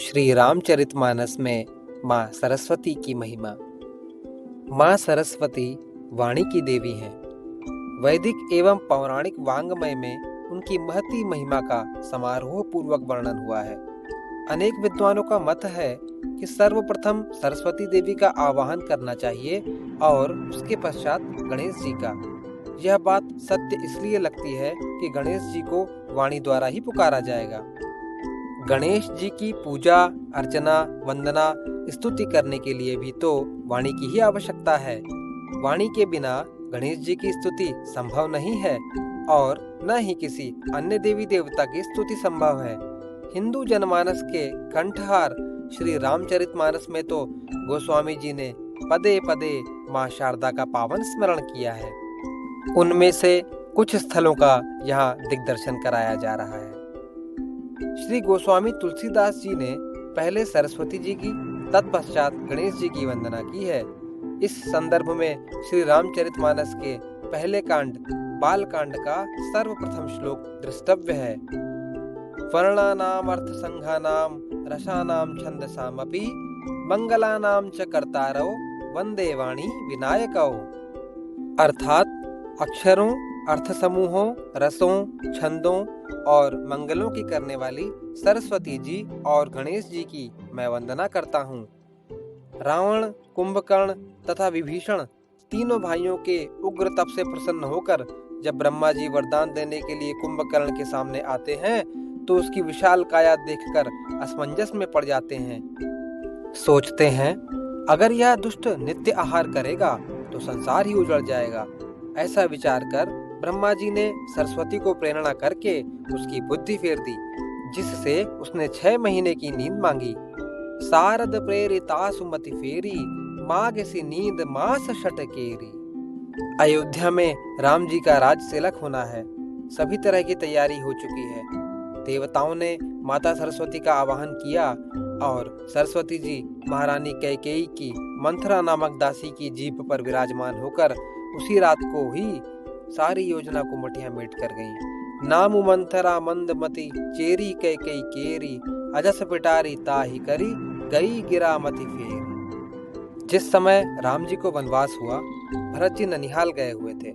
श्री रामचरितमानस में माँ सरस्वती की महिमा। माँ सरस्वती वाणी की देवी हैं। वैदिक एवं पौराणिक वाङ्मय में उनकी महती महिमा का समारोह पूर्वक वर्णन हुआ है। अनेक विद्वानों का मत है कि सर्वप्रथम सरस्वती देवी का आवाहन करना चाहिए और उसके पश्चात गणेश जी का। यह बात सत्य इसलिए लगती है कि गणेश जी को वाणी द्वारा ही पुकारा जाएगा। गणेश जी की पूजा अर्चना वंदना स्तुति करने के लिए भी तो वाणी की ही आवश्यकता है। वाणी के बिना गणेश जी की स्तुति संभव नहीं है और न ही किसी अन्य देवी देवता की स्तुति संभव है। हिंदू जनमानस के कंठहार श्री रामचरितमानस में तो गोस्वामी जी ने पदे पदे माँ शारदा का पावन स्मरण किया है। उनमें से कुछ स्थलों का यहाँ दिग्दर्शन कराया जा रहा है। श्री गोस्वामी तुलसीदास जी ने पहले सरस्वती जी की तत्पश्चात गणेश जी की वंदना की है। इस संदर्भ में श्री रामचरितमानस के पहले कांड बाल कांड का सर्वप्रथम श्लोक द्रष्टव्य है। वर्णानाम अर्थ संघानाम रसानाम छंदसामपि मंगलानाम च कर्तारौ वंदे वाणी विनायकौ। अर्थात अक्षरों, अर्थ समूहों, रसों, छंदों और मंगलों की करने वाली सरस्वती जी और गणेश जी की मैं वंदना करता हूँ। रावण, कुंभकर्ण तथा विभीषण तीनों भाइयों के उग्र तप से प्रसन्न होकर जब ब्रह्मा जी वरदान देने के लिए कुंभकर्ण के सामने आते हैं तो उसकी विशाल काया देखकर असमंजस में पड़ जाते हैं। सोचते हैं अगर यह दुष्ट नित्य आहार करेगा तो संसार ही उजड़ जाएगा। ऐसा विचार कर ब्रह्मा जी ने सरस्वती को प्रेरणा करके उसकी बुद्धि फेर दी, जिससे उसने 6 महीने की नींद मांगी। सारद प्रेरिता सुमति फेरी मागसी नींद मास षटकेरी। अयोध्या में राम जी का राज तिलक होना है। सभी तरह की तैयारी हो चुकी है। देवताओं ने माता सरस्वती का आवाहन किया और सरस्वती जी महारानी कैकेयी की मंथरा नामक दासी की जीभ पर विराजमान होकर उसी रात को ही सारी योजना को मटिया मेट कर गईं। नामु मंथरा मंदमती चेरी कैकेयी केरी अजस पिटारी ताही करी गई गिरा मति फेरी। जिस समय राम जी को वनवास हुआ, भरत जी ननिहाल गए हुए थे।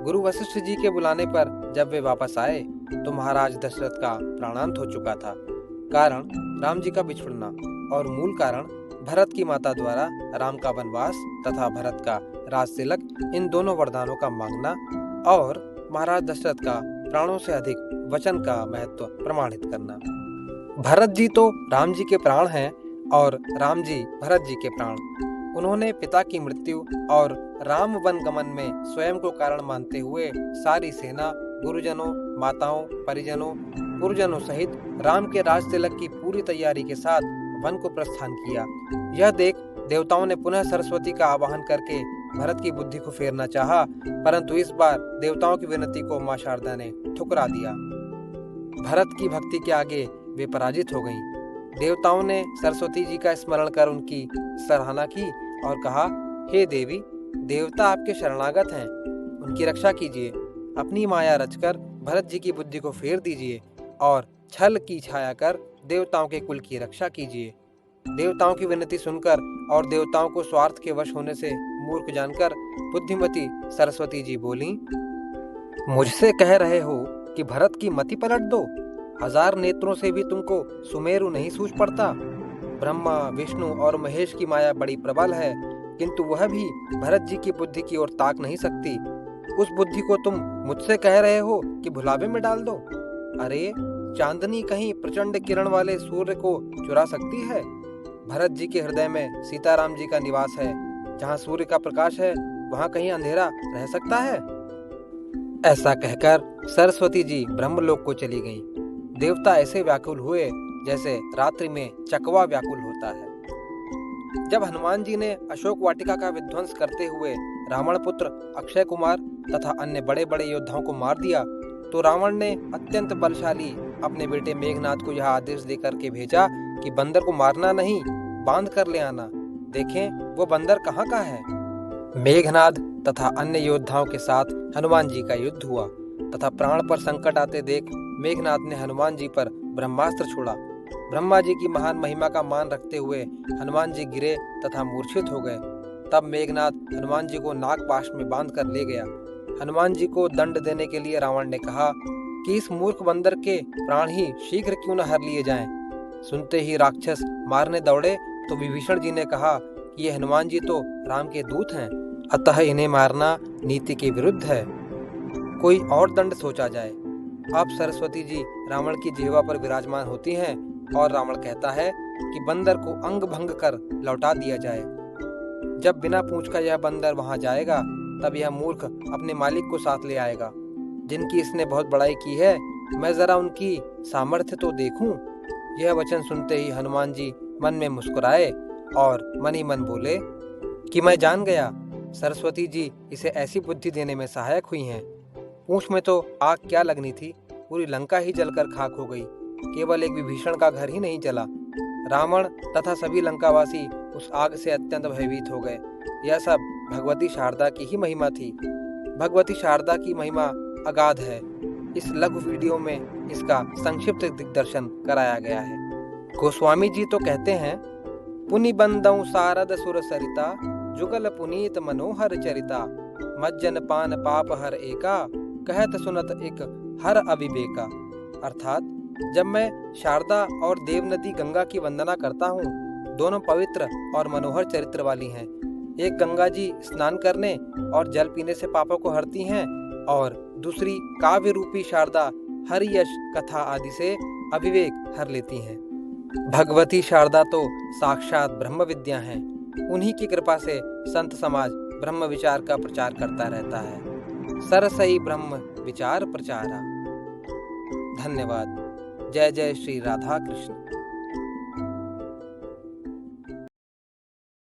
गुरु वशिष्ठ जी के बुलाने पर जब वे वापस आए तो महाराज दशरथ का प्राणांत हो चुका था। कारण राम जी का बिछुड़ना और मूल कारण भरत की माता द्वारा राम का वनवास तथा भरत का राज तिलक, इन दोनों वरदानों का मांगना और महाराज दशरथ का प्राणों से अधिक वचन का महत्व प्रमाणित करना। भरत जी तो राम जी के प्राण हैं और राम जी भरत जी के प्राण। उन्होंने पिता की मृत्यु और राम वन गमन में स्वयं को कारण मानते हुए सारी सेना, गुरुजनों, माताओं, परिजनों, पुरजनों सहित राम के राज तिलक की पूरी तैयारी के साथ वन को प्रस्थान किया। यह देख देवताओं ने पुनः सरस्वती का आवाहन करके भरत की बुद्धि को फेरना चाहा, परंतु इस बार देवताओं की विनती को मां शारदा ने ठुकरा दिया। भरत की भक्ति के आगे वे पराजित हो गईं। देवताओं ने सरस्वती जी का स्मरण कर उनकी सराहना की और कहा, हे देवी, देवता आपके शरणागत हैं, उनकी रक्षा कीजिए। अपनी माया रचकर भरत जी की बुद्धि को फेर दीजिए और छल की छाया कर देवताओं के कुल की रक्षा कीजिए। देवताओं की विनती सुनकर और देवताओं को स्वार्थ के वश होने से मूर्ख जानकर बुद्धिमती सरस्वती जी बोली, मुझसे कह रहे हो कि भरत की मति पलट दो? 1000 नेत्रों से भी तुमको सुमेरु नहीं सूझ पड़ता। ब्रह्मा, विष्णु और महेश की माया बड़ी प्रबल है, किंतु वह भी भरत जी की बुद्धि की ओर ताक नहीं सकती। उस बुद्धि को तुम मुझसे कह रहे हो कि भुलावे में डाल दो? अरे, चांदनी कहीं प्रचंड किरण वाले सूर्य को चुरा सकती है? भरत जी के हृदय में सीताराम जी का निवास है। जहाँ सूर्य का प्रकाश है वहाँ कहीं अंधेरा रह सकता है? ऐसा कहकर सरस्वती जी ब्रह्मलोक को चली गईं। देवता ऐसे व्याकुल हुए जैसे रात्रि में चकवा व्याकुल होता है। जब हनुमान जी ने अशोक वाटिका का विध्वंस करते हुए रावण पुत्र अक्षय कुमार तथा अन्य बड़े बड़े योद्धाओं को मार दिया तो रावण ने अत्यंत बलशाली अपने बेटे मेघनाद को यह आदेश देकर के भेजा कि बंदर को मारना नहीं, बांध कर ले आना। देखें वो बंदर कहाँ का है। मेघनाद तथा अन्य योद्धाओं के साथ हनुमान जी का युद्ध हुआ तथा प्राण पर संकट आते देख मेघनाद ने हनुमान जी पर ब्रह्मास्त्र छोड़ा ब्रह्मा जी की महान महिमा का मान रखते हुए हनुमान जी गिरे तथा मूर्छित हो गए। तब मेघनाथ हनुमान जी को नागपाश में बांध कर ले गया। हनुमान जी को दंड देने के लिए रावण ने कहा कि इस मूर्ख बंदर के प्राण ही शीघ्र क्यों न हर लिए जाएं। सुनते ही राक्षस मारने दौड़े तो विभीषण जी ने कहा कि ये हनुमान जी तो राम के दूत हैं, अतः इन्हें मारना नीति के विरुद्ध है। कोई और दंड सोचा जाए। अब सरस्वती जी रावण की जिह्वा पर विराजमान होती हैं और रावण कहता है कि बंदर को अंग भंग कर लौटा दिया जाए। जब बिना पूछ का यह बंदर वहां जाएगा तब यह मूर्ख अपने मालिक को साथ ले आएगा, जिनकी इसने बहुत बड़ाई की है। मैं जरा उनकी सामर्थ्य तो देखूं। यह वचन सुनते ही हनुमान जी मन में मुस्कुराए और मन ही मन बोले कि मैं जान गया, सरस्वती जी इसे ऐसी बुद्धि देने में सहायक हुई हैं। पूंछ में तो आग क्या लगनी थी, पूरी लंका ही जलकर खाक हो गई। केवल एक विभीषण का घर ही नहीं जला। रावण तथा सभी लंकावासी उस आग से अत्यंत भयभीत हो गए। यह सब भगवती शारदा की ही महिमा थी। भगवती शारदा की महिमा अगाध है। इस लघु वीडियो में इसका संक्षिप्त दिग्दर्शन कराया गया है। गोस्वामी जी तो कहते हैं, पुनि बंदौ सारद सुर सरिता, जुगल पुनीत मनोहर चरिता, मज्जन पान पाप हर एका, कहत सुनत एक हर अविवेका। अर्थात जब मैं शारदा और देव नदी गंगा की वंदना करता हूँ, दोनों पवित्र और मनोहर चरित्र वाली हैं। एक गंगा जी स्नान करने और जल पीने से पापों को हरती हैं और दूसरी काव्य रूपी शारदा हरि यश कथा आदि से अविवेक हर लेती हैं। भगवती शारदा तो साक्षात ब्रह्म विद्या हैं। उन्हीं की कृपा से संत समाज ब्रह्म विचार का प्रचार करता रहता है। सरसई ब्रह्म विचार प्रचारा। धन्यवाद। जय जय श्री राधा कृष्ण।